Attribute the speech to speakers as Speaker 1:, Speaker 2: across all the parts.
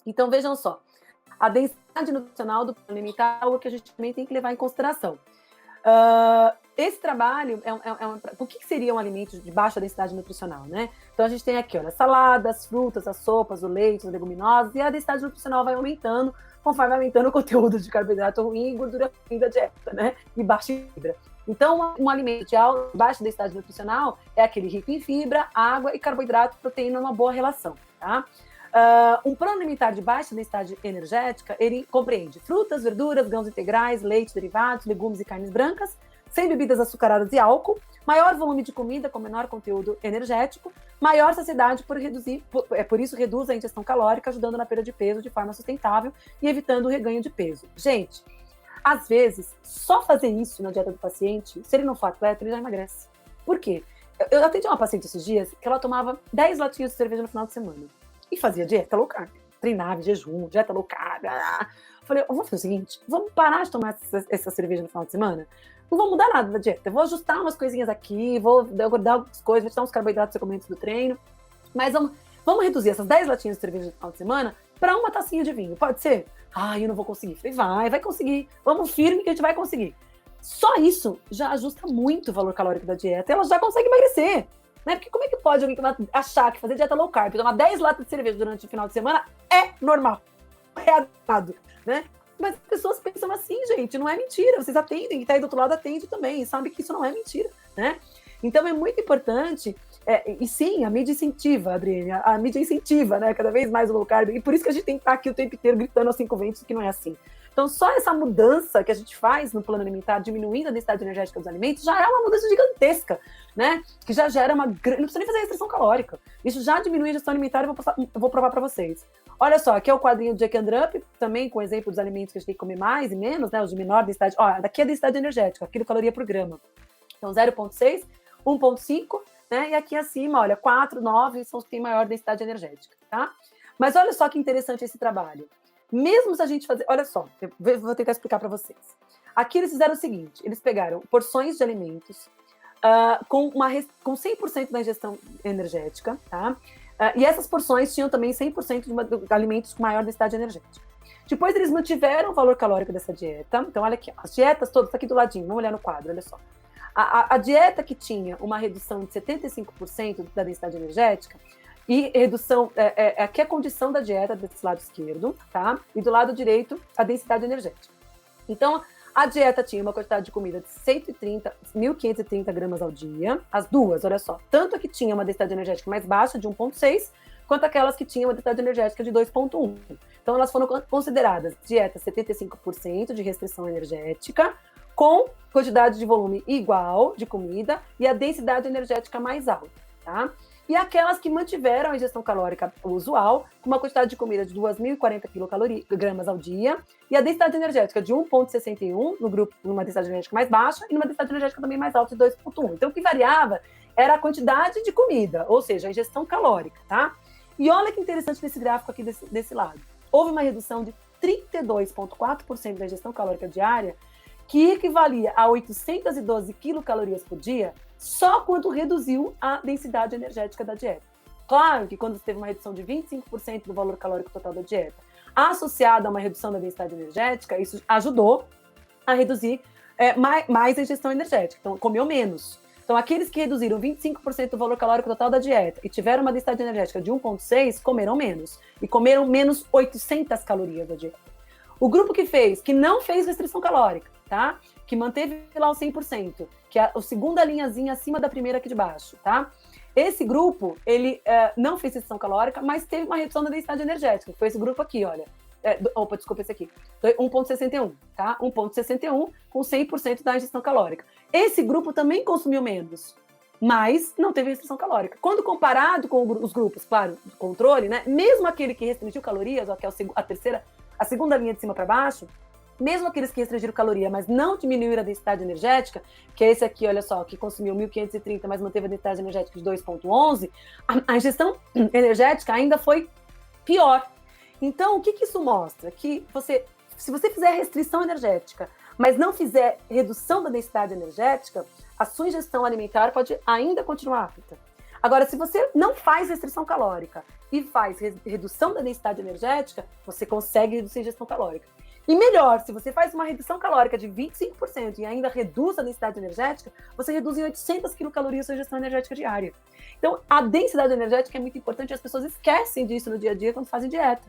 Speaker 1: Então, vejam só, a densidade nutricional do plano alimentar é algo que a gente também tem que levar em consideração. Esse trabalho o que seria um alimento de baixa densidade nutricional, né? Então a gente tem aqui, olha, saladas, frutas, as sopas, o leite, as leguminosas, e a densidade nutricional vai aumentando conforme vai aumentando o conteúdo de carboidrato ruim e gordura ruim da dieta, né? E baixa em fibra. Então, um alimento de baixa densidade nutricional é aquele rico em fibra, água e carboidrato, proteína, uma boa relação, tá? Um plano alimentar de baixa densidade energética, ele compreende frutas, verduras, grãos integrais, leite, derivados, legumes e carnes brancas, sem bebidas açucaradas e álcool, maior volume de comida com menor conteúdo energético, maior saciedade por isso reduz a ingestão calórica, ajudando na perda de peso de forma sustentável e evitando o reganho de peso. Gente, às vezes, só fazer isso na dieta do paciente, se ele não for atleta, ele já emagrece. Por quê? Eu atendi uma paciente esses dias que ela tomava 10 latinhas de cerveja no final de semana e fazia dieta low carb, treinava em jejum, dieta low carb. Falei, vamos fazer o seguinte, vamos parar de tomar essa cerveja no final de semana? Não vou mudar nada da dieta, eu vou ajustar umas coisinhas aqui, vou dar algumas coisas, vou te dar uns carboidratos recomendados do treino, mas vamos reduzir essas 10 latinhas de cerveja no final de semana para uma tacinha de vinho, pode ser? Eu não vou conseguir. Falei, vai conseguir, vamos firme que a gente vai conseguir. Só isso já ajusta muito o valor calórico da dieta, ela já consegue emagrecer, né? Porque como é que pode alguém achar que fazer dieta low carb, tomar 10 latas de cerveja durante o final de semana é normal, é adequado, né? Mas as pessoas pensam assim, gente, não é mentira, vocês atendem, quem está aí do outro lado atende também, e sabe que isso não é mentira, né? Então é muito importante, e sim, a mídia incentiva, Adriane, a mídia incentiva, né, cada vez mais o low carb, e por isso que a gente tem que estar aqui o tempo inteiro gritando aos 5 ventos que não é assim. Então só essa mudança que a gente faz no plano alimentar, diminuindo a densidade energética dos alimentos, já é uma mudança gigantesca, né, que já gera não precisa nem fazer restrição calórica, isso já diminui a ingestão alimentar, eu vou provar para vocês. Olha só, aqui é o quadrinho do Jack and Up, também com exemplo dos alimentos que a gente tem que comer mais e menos, né, os de menor densidade. Daqui é a densidade energética, quilocaloria por grama. Então 0,6, 1,5, né, e aqui acima, olha, 4, 9 são os que têm maior densidade energética, tá? Mas olha só que interessante esse trabalho. Mesmo se a gente fazer, olha só, eu vou tentar explicar para vocês. Aqui eles fizeram o seguinte, eles pegaram porções de alimentos com 100% da ingestão energética, tá? E essas porções tinham também 100% de alimentos com maior densidade energética. Depois eles mantiveram o valor calórico dessa dieta. Então, olha aqui, as dietas todas, tá aqui do ladinho, vamos olhar no quadro, olha só. A dieta que tinha uma redução de 75% da densidade energética, e redução, aqui é a condição da dieta desse lado esquerdo, tá? E do lado direito, a densidade energética. Então, a dieta tinha uma quantidade de comida de 1.530 gramas ao dia, as duas, olha só. Tanto a que tinha uma densidade energética mais baixa, de 1,6, quanto aquelas que tinham uma densidade energética de 2,1. Então, elas foram consideradas dieta 75% de restrição energética, com quantidade de volume igual de comida e a densidade energética mais alta, tá? E aquelas que mantiveram a ingestão calórica usual, com uma quantidade de comida de 2.040 gramas ao dia, e a densidade energética de 1,61 no grupo, numa densidade energética mais baixa, e numa densidade energética também mais alta de 2,1. Então, o que variava era a quantidade de comida, ou seja, a ingestão calórica, tá? E olha que interessante nesse gráfico aqui desse lado. Houve uma redução de 32,4% da ingestão calórica diária, que equivalia a 812 quilocalorias por dia, só quando reduziu a densidade energética da dieta. Claro que quando você teve uma redução de 25% do valor calórico total da dieta, associada a uma redução da densidade energética, isso ajudou a reduzir mais a ingestão energética. Então, comeu menos. Então, aqueles que reduziram 25% do valor calórico total da dieta e tiveram uma densidade energética de 1,6, comeram menos. E comeram menos 800 calorias da dieta. O grupo que não fez restrição calórica, tá? Que manteve lá o 100%, que é a segunda linhazinha acima da primeira aqui de baixo, tá? Esse grupo, ele não fez restrição calórica, mas teve uma redução da densidade energética, que foi esse grupo aqui, olha. Desculpa, esse aqui. 1,61, tá? 1,61 com 100% da ingestão calórica. Esse grupo também consumiu menos, mas não teve restrição calórica. Quando comparado com os grupos, claro, do controle, né? Mesmo aquele que restringiu calorias, ó, que é a segunda linha de cima para baixo, mesmo aqueles que restringiram caloria, mas não diminuíram a densidade energética, que é esse aqui, olha só, que consumiu 1.530, mas manteve a densidade energética de 2,11, a ingestão energética ainda foi pior. Então, o que isso mostra? Que se você fizer restrição energética, mas não fizer redução da densidade energética, a sua ingestão alimentar pode ainda continuar alta. Agora, se você não faz restrição calórica e faz redução da densidade energética, você consegue reduzir a ingestão calórica. E melhor, se você faz uma redução calórica de 25% e ainda reduz a densidade energética, você reduz em 800 quilocalorias a sua ingestão energética diária. Então, a densidade energética é muito importante e as pessoas esquecem disso no dia a dia quando fazem dieta.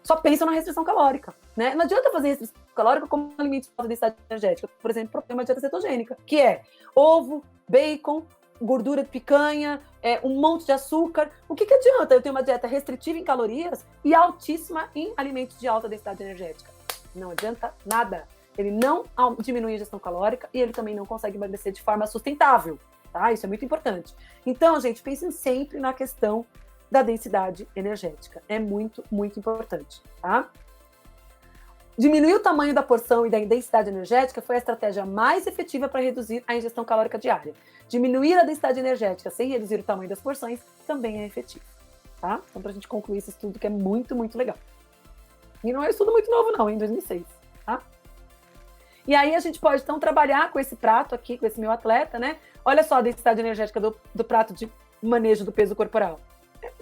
Speaker 1: Só pensam na restrição calórica, né? Não adianta fazer restrição calórica como alimento de densidade energética. Por exemplo, uma dieta cetogênica, que é ovo, bacon, gordura de picanha, um monte de açúcar. O que adianta eu ter uma dieta restritiva em calorias e altíssima em alimentos de alta densidade energética? Não adianta nada. Ele não diminui a ingestão calórica e ele também não consegue emagrecer de forma sustentável, tá? Isso é muito importante. Então, gente, pensem sempre na questão da densidade energética. É muito, muito importante, tá? Diminuir o tamanho da porção e da densidade energética foi a estratégia mais efetiva para reduzir a ingestão calórica diária. Diminuir a densidade energética sem reduzir o tamanho das porções também é efetivo, tá? Então, para a gente concluir esse estudo que é muito, muito legal. E não é um estudo muito novo, não, em 2006, tá? E aí a gente pode, então, trabalhar com esse prato aqui, com esse meu atleta, né? Olha só a densidade energética do prato de manejo do peso corporal.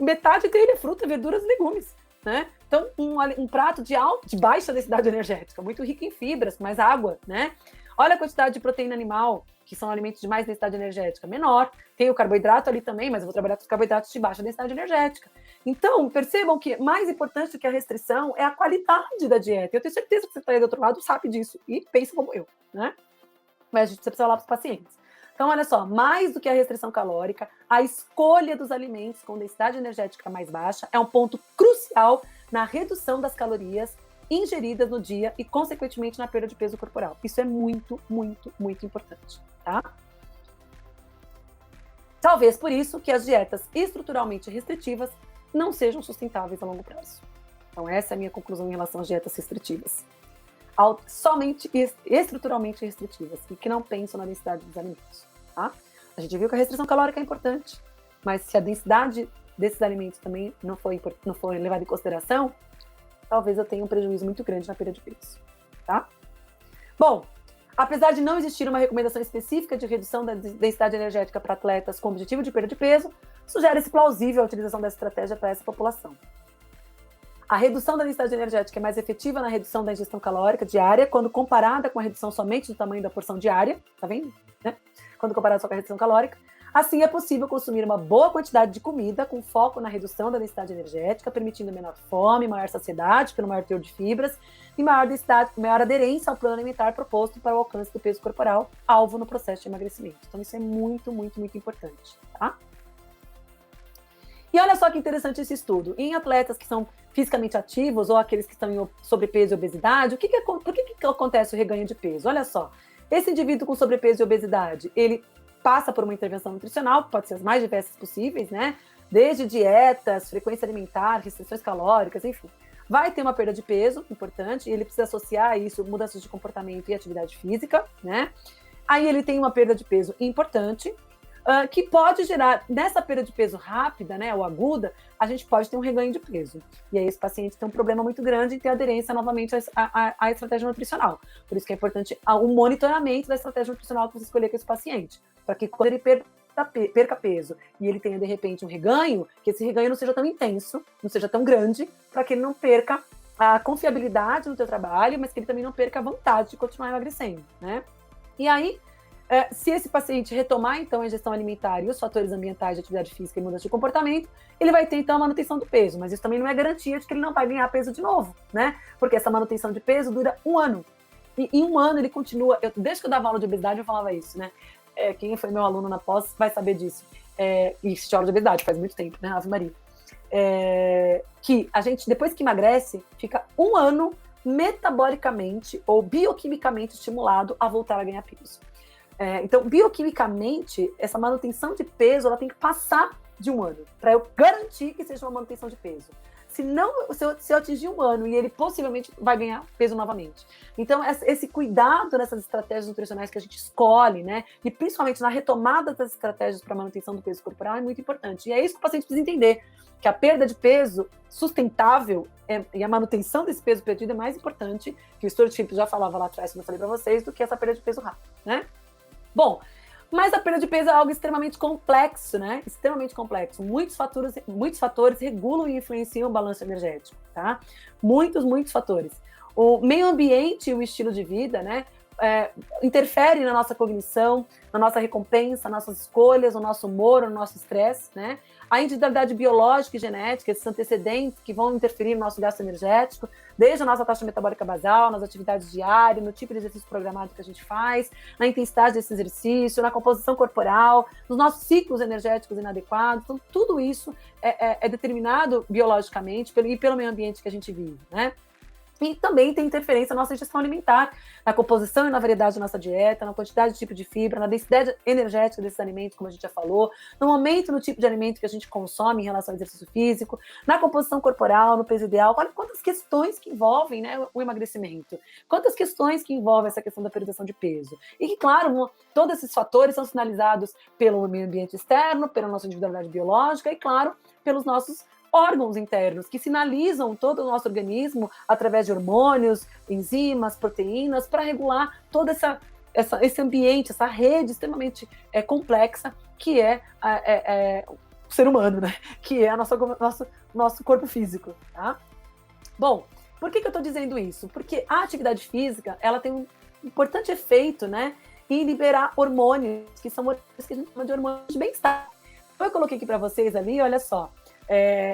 Speaker 1: Metade dele é fruta, verduras e legumes, né? Então, um prato de baixa densidade energética, muito rico em fibras, mais água, né? Olha a quantidade de proteína animal, que são alimentos de mais densidade energética, menor. Tem o carboidrato ali também, mas eu vou trabalhar com os carboidratos de baixa densidade energética. Então, percebam que mais importante do que a restrição é a qualidade da dieta. Eu tenho certeza que você está aí do outro lado, sabe disso e pensa como eu, né? Mas a gente precisa falar para os pacientes. Então, olha só, mais do que a restrição calórica, a escolha dos alimentos com densidade energética mais baixa é um ponto crucial na redução das calorias ingeridas no dia e, consequentemente, na perda de peso corporal. Isso é muito, muito, muito importante, tá? Talvez por isso que as dietas estruturalmente restritivas não sejam sustentáveis a longo prazo. Então, essa é a minha conclusão em relação às dietas restritivas. Somente estruturalmente restritivas e que não pensam na densidade dos alimentos, tá? A gente viu que a restrição calórica é importante, mas se a densidade desses alimentos também não for levada em consideração, talvez eu tenha um prejuízo muito grande na perda de peso, tá? Bom, apesar de não existir uma recomendação específica de redução da densidade energética para atletas com objetivo de perda de peso, sugere-se plausível a utilização dessa estratégia para essa população. A redução da densidade energética é mais efetiva na redução da ingestão calórica diária quando comparada com a redução somente do tamanho da porção diária, tá vendo? Né? Quando comparada só com a redução calórica. Assim, é possível consumir uma boa quantidade de comida com foco na redução da densidade energética, permitindo menor fome, maior saciedade pelo maior teor de fibras e maior aderência ao plano alimentar proposto para o alcance do peso corporal, alvo no processo de emagrecimento. Então, isso é muito, muito, muito importante, tá? E olha só que interessante esse estudo. Em atletas que são fisicamente ativos ou aqueles que estão em sobrepeso e obesidade, por que acontece o reganho de peso? Olha só, esse indivíduo com sobrepeso e obesidade, ele passa por uma intervenção nutricional, pode ser as mais diversas possíveis, né? Desde dietas, frequência alimentar, restrições calóricas, enfim. Vai ter uma perda de peso importante, e ele precisa associar a isso mudanças de comportamento e atividade física, né? Aí ele tem uma perda de peso importante, que pode gerar, nessa perda de peso rápida, né, ou aguda, a gente pode ter um reganho de peso. E aí esse paciente tem um problema muito grande em ter aderência novamente à estratégia nutricional. Por isso que é importante o monitoramento da estratégia nutricional que você escolher com esse paciente, para que quando ele perca peso e ele tenha, de repente, um reganho, que esse reganho não seja tão intenso, não seja tão grande, para que ele não perca a confiabilidade no seu trabalho, mas que ele também não perca a vontade de continuar emagrecendo, né? E aí, se esse paciente retomar, então, a ingestão alimentar e os fatores ambientais de atividade física e mudança de comportamento, ele vai ter, então, a manutenção do peso. Mas isso também não é garantia de que ele não vai ganhar peso de novo, né? Porque essa manutenção de peso dura 1 ano. E em 1 ano ele continua... Desde que eu dava aula de obesidade, eu falava isso, né? Quem foi meu aluno na pós vai saber disso. E se aula de obesidade, faz muito tempo, né? Ave Maria. Que a gente, depois que emagrece, fica 1 ano metabolicamente ou bioquimicamente estimulado a voltar a ganhar peso. Então, bioquimicamente, essa manutenção de peso, ela tem que passar de 1 ano, para eu garantir que seja uma manutenção de peso. Se eu atingir 1 ano e ele possivelmente vai ganhar peso novamente. Então, esse cuidado nessas estratégias nutricionais que a gente escolhe, né, e principalmente na retomada das estratégias para manutenção do peso corporal é muito importante. E é isso que o paciente precisa entender, que a perda de peso sustentável e a manutenção desse peso perdido é mais importante, que o Stuart Phillips já falava lá atrás, como eu falei para vocês, do que essa perda de peso rápido, né? Bom, Mas a perda de peso é algo extremamente complexo, né? Extremamente complexo. Muitos fatores regulam e influenciam o balanço energético, tá? Muitos fatores. O meio ambiente e o estilo de vida, né? Interfere na nossa cognição, na nossa recompensa, nas nossas escolhas, no nosso humor, no nosso estresse, né? A individualidade biológica e genética, esses antecedentes que vão interferir no nosso gasto energético, desde a nossa taxa metabólica basal, nas atividades diárias, no tipo de exercício programado que a gente faz, na intensidade desse exercício, na composição corporal, nos nossos ciclos energéticos inadequados. Então, tudo isso é determinado biologicamente e pelo meio ambiente que a gente vive, né? E também tem interferência na nossa ingestão alimentar, na composição e na variedade da nossa dieta, na quantidade de tipo de fibra, na densidade energética desses alimentos, como a gente já falou, no aumento no tipo de alimento que a gente consome em relação ao exercício físico, na composição corporal, no peso ideal. Olha quantas questões que envolvem, né, o emagrecimento, quantas questões que envolvem essa questão da periodização de peso. E que, claro, todos esses fatores são sinalizados pelo meio ambiente externo, pela nossa individualidade biológica e, claro, pelos nossos órgãos internos que sinalizam todo o nosso organismo através de hormônios, enzimas, proteínas, para regular todo esse ambiente, essa rede extremamente complexa que é o ser humano, né? Que é nosso corpo físico, tá? Bom, por que eu estou dizendo isso? Porque a atividade física, ela tem um importante efeito, né, em liberar hormônios, que são hormônios que a gente chama de hormônios de bem-estar. Então, eu coloquei aqui para vocês ali, olha só.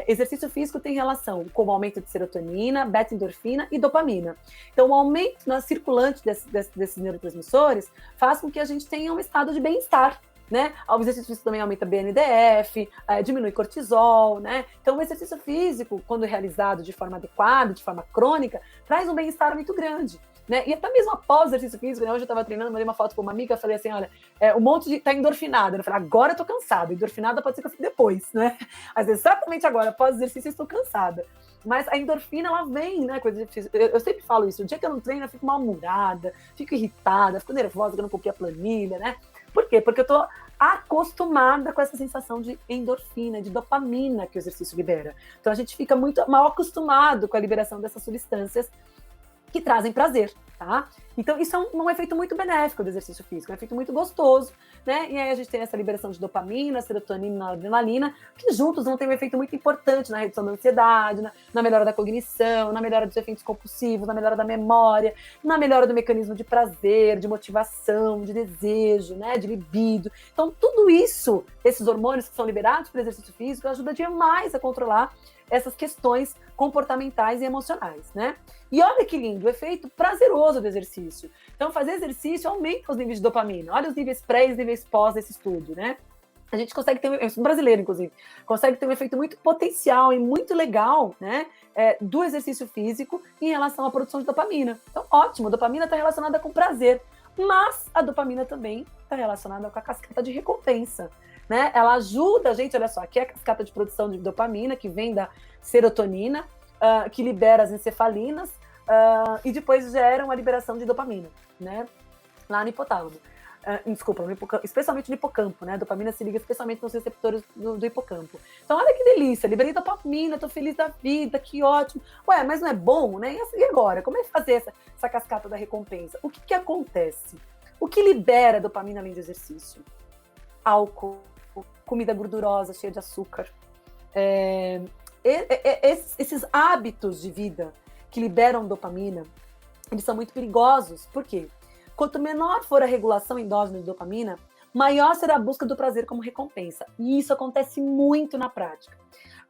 Speaker 1: Exercício físico tem relação com o aumento de serotonina, beta-endorfina e dopamina. Então, o aumento na circulante desses neurotransmissores faz com que a gente tenha um estado de bem-estar, né? O exercício físico também aumenta BNDF, diminui cortisol, né? Então, o exercício físico, quando realizado de forma adequada, de forma crônica, traz um bem-estar muito grande. Né? E até mesmo após o exercício físico, né? Hoje eu estava treinando, mandei uma foto para uma amiga, falei assim, olha, um monte tá endorfinada. Eu falei, agora eu tô cansada. Endorfinada pode ser que eu fique depois, né? Mas exatamente agora, após o exercício, eu estou cansada. Mas a endorfina, ela vem, né? Eu sempre falo isso, o dia que eu não treino, eu fico mal-humorada, fico irritada, fico nervosa, que eu não cumpri a planilha, né? Por quê? Porque eu tô acostumada com essa sensação de endorfina, de dopamina que o exercício libera. Então a gente fica muito mal acostumado com a liberação dessas substâncias que trazem prazer, tá? Então, isso é um efeito muito benéfico do exercício físico, um efeito muito gostoso, né? E aí a gente tem essa liberação de dopamina, serotonina, adrenalina, que juntos vão ter um efeito muito importante na redução da ansiedade, na melhora da cognição, na melhora dos efeitos compulsivos, na melhora da memória, na melhora do mecanismo de prazer, de motivação, de desejo, né? De libido. Então, tudo isso, esses hormônios que são liberados pelo exercício físico, ajuda demais a controlar essas questões comportamentais e emocionais, né? E olha que lindo, o efeito prazeroso do exercício. Então, fazer exercício aumenta os níveis de dopamina. Olha os níveis pré e os níveis pós desse estudo, né? A gente consegue ter, eu sou brasileiro, inclusive, consegue ter um efeito muito potencial e muito legal, né? Do exercício físico em relação à produção de dopamina. Então, ótimo, a dopamina está relacionada com prazer, mas a dopamina também está relacionada com a cascata de recompensa. Né? Ela ajuda a gente, olha só, aqui é a cascata de produção de dopamina, que vem da serotonina, que libera as encefalinas, e depois gera uma liberação de dopamina, né? Lá no hipotálamo. Desculpa, especialmente no hipocampo, né? A dopamina se liga especialmente nos receptores do hipocampo. Então, olha que delícia, liberei dopamina, tô feliz da vida, que ótimo. Ué, mas não é bom, né? E agora? Como é que fazer essa cascata da recompensa? O que acontece? O que libera dopamina além do exercício? Álcool, comida gordurosa, cheia de açúcar. Esses hábitos de vida que liberam dopamina, eles são muito perigosos. Por quê? Quanto menor for a regulação endógena de dopamina, maior será a busca do prazer como recompensa. E isso acontece muito na prática.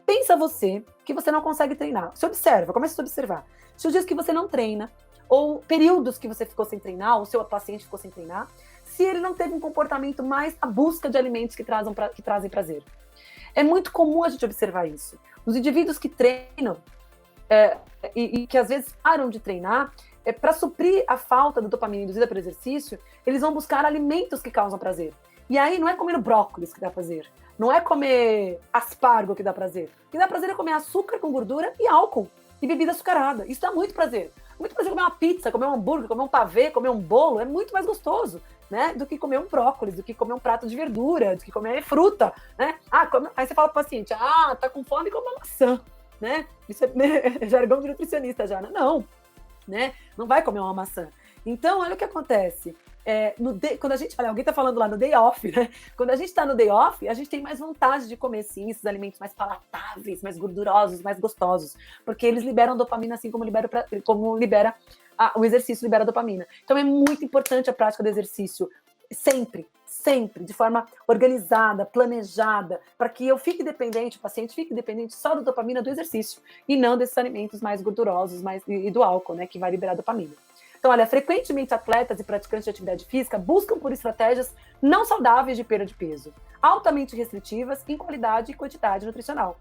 Speaker 1: Pensa você que você não consegue treinar. Se observa, comece a se observar. Se os dias que você não treina, ou períodos que você ficou sem treinar, ou seu paciente ficou sem treinar, se ele não teve um comportamento mais na busca de alimentos que trazem prazer. É muito comum a gente observar isso. Os indivíduos que treinam e que às vezes param de treinar, para suprir a falta da dopamina induzida pelo exercício, eles vão buscar alimentos que causam prazer. E aí não é comer brócolis que dá prazer, não é comer aspargo que dá prazer. O que dá prazer é comer açúcar com gordura e álcool, e bebida açucarada. Isso dá muito prazer. Muito prazer comer uma pizza, comer um hambúrguer, comer um pavê, comer um bolo, é muito mais gostoso, né, do que comer um brócolis, do que comer um prato de verdura, do que comer fruta, né? Aí você fala pro paciente, tá com fome, come uma maçã, né? Isso é jargão de nutricionista já, né? Não, né? Não vai comer uma maçã. Então, olha o que acontece. quando a gente, olha, alguém tá falando lá no day off, né? Quando a gente tá no day off, a gente tem mais vontade de comer, sim, esses alimentos mais palatáveis, mais gordurosos, mais gostosos, porque eles liberam dopamina, assim como o exercício libera dopamina. Então é muito importante a prática do exercício, sempre, de forma organizada, planejada, para que eu fique dependente, o paciente fique dependente só da dopamina do exercício, e não desses alimentos mais gordurosos e do álcool, né, que vai liberar dopamina. Então, olha, frequentemente atletas e praticantes de atividade física buscam por estratégias não saudáveis de perda de peso, altamente restritivas em qualidade e quantidade nutricional,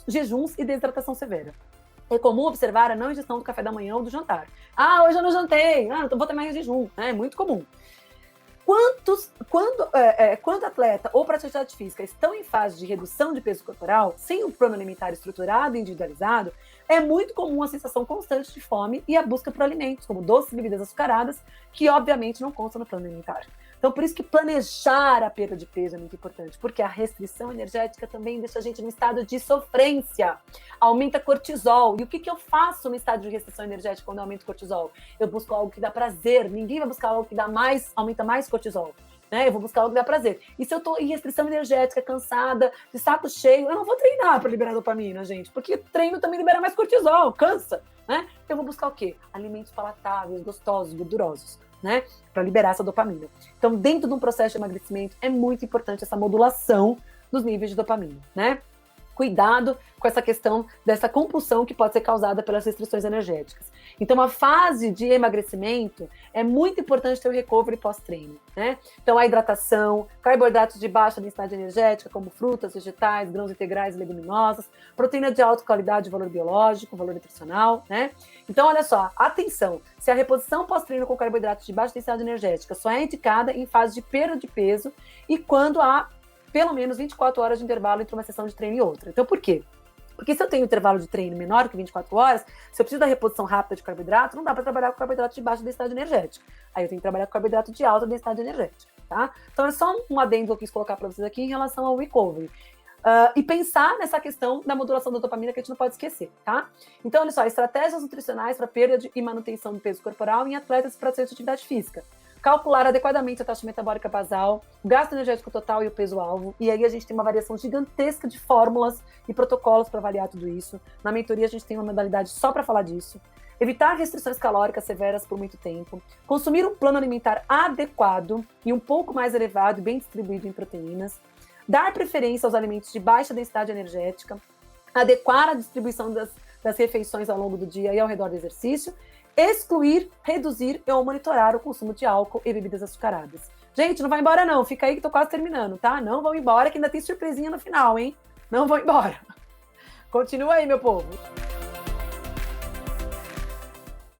Speaker 1: jejuns e desidratação severa. É comum observar a não ingestão do café da manhã ou do jantar. Ah, hoje eu não jantei, vou ter mais jejum. É muito comum. Quando atleta ou praticante física estão em fase de redução de peso corporal, sem um plano alimentar estruturado e individualizado, é muito comum a sensação constante de fome e a busca por alimentos, como doces e bebidas açucaradas, que obviamente não constam no plano alimentar. Então, por isso que planejar a perda de peso é muito importante, porque a restrição energética também deixa a gente no estado de sofrência, aumenta cortisol. E o que eu faço no estado de restrição energética quando eu aumento cortisol? Eu busco algo que dá prazer, ninguém vai buscar algo que aumenta mais cortisol. Né? Eu vou buscar algo que dá prazer. E se eu tô em restrição energética, cansada, de saco cheio, eu não vou treinar para liberar dopamina, gente, porque treino também libera mais cortisol, cansa, né? Então eu vou buscar o quê? Alimentos palatáveis, gostosos, gordurosos, né? Para liberar essa dopamina. Então, dentro de um processo de emagrecimento, é muito importante essa modulação dos níveis de dopamina, né? Cuidado com essa questão dessa compulsão que pode ser causada pelas restrições energéticas. Então, a fase de emagrecimento é muito importante ter o recovery pós-treino, né? Então, a hidratação, carboidratos de baixa densidade energética, como frutas, vegetais, grãos integrais e leguminosas, proteína de alta qualidade, valor biológico, valor nutricional, né? Então, olha só, atenção, se a reposição pós-treino com carboidratos de baixa densidade energética só é indicada em fase de perda de peso e quando há pelo menos 24 horas de intervalo entre uma sessão de treino e outra. Então, por quê? Porque se eu tenho um intervalo de treino menor que 24 horas, se eu preciso da reposição rápida de carboidrato, não dá para trabalhar com carboidrato de baixa densidade energética. Aí eu tenho que trabalhar com carboidrato de alta densidade energética, tá? Então, é só um adendo que eu quis colocar para vocês aqui em relação ao recovery. E pensar nessa questão da modulação da dopamina que a gente não pode esquecer, tá? Então, olha só, estratégias nutricionais para perda e manutenção do peso corporal em atletas e praticantes de atividade física. Calcular adequadamente a taxa metabólica basal, o gasto energético total e o peso-alvo. E aí a gente tem uma variação gigantesca de fórmulas e protocolos para avaliar tudo isso. Na mentoria a gente tem uma modalidade só para falar disso. Evitar restrições calóricas severas por muito tempo. Consumir um plano alimentar adequado e um pouco mais elevado e bem distribuído em proteínas. Dar preferência aos alimentos de baixa densidade energética. Adequar a distribuição das refeições ao longo do dia e ao redor do exercício. Excluir, reduzir ou monitorar o consumo de álcool e bebidas açucaradas. Gente, não vai embora não, fica aí que tô quase terminando, tá? Não vão embora que ainda tem surpresinha no final, hein? Não vão embora. Continua aí, meu povo.